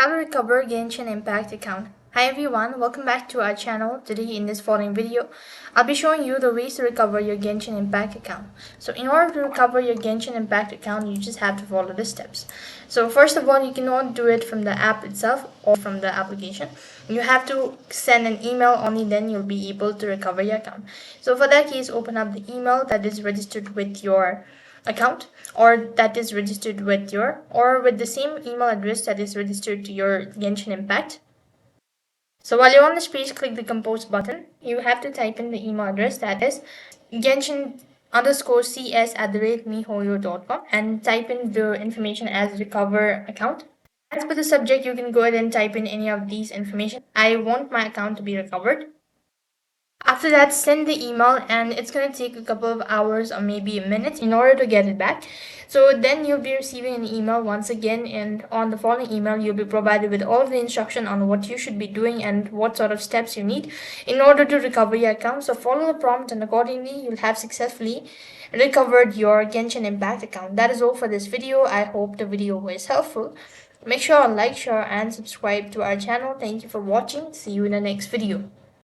How to recover Genshin Impact account. Hi everyone, welcome back to our channel. Today in this following video, I'll be showing you the ways to recover your Genshin Impact account. So in order to recover your Genshin Impact account, you just have to follow the steps. So first of all, you cannot do it from the app itself or from the application. You have to send an email, only then you'll be able to recover your account. So for that case, open up the email that is registered with your account or that is registered with your or with the same email address that is registered to your Genshin Impact. So while you're on this page, click the compose button. You have to type in the email address that is Genshin_cs@mihoyo.com and type in the information as recover account. As per the subject, you can go ahead and type in any of these information. I want my account to be recovered. After that, send the email and it's going to take a couple of hours or maybe a minute in order to get it back. So then you'll be receiving an email once again, and on the following email you'll be provided with all of the instruction on what you should be doing and what sort of steps you need in order to recover your account. So follow the prompt and accordingly you'll have successfully recovered your Genshin Impact account. That is all for this video. I hope the video was helpful. Make sure to like, share and subscribe to our channel. Thank you for watching. See you in the next video.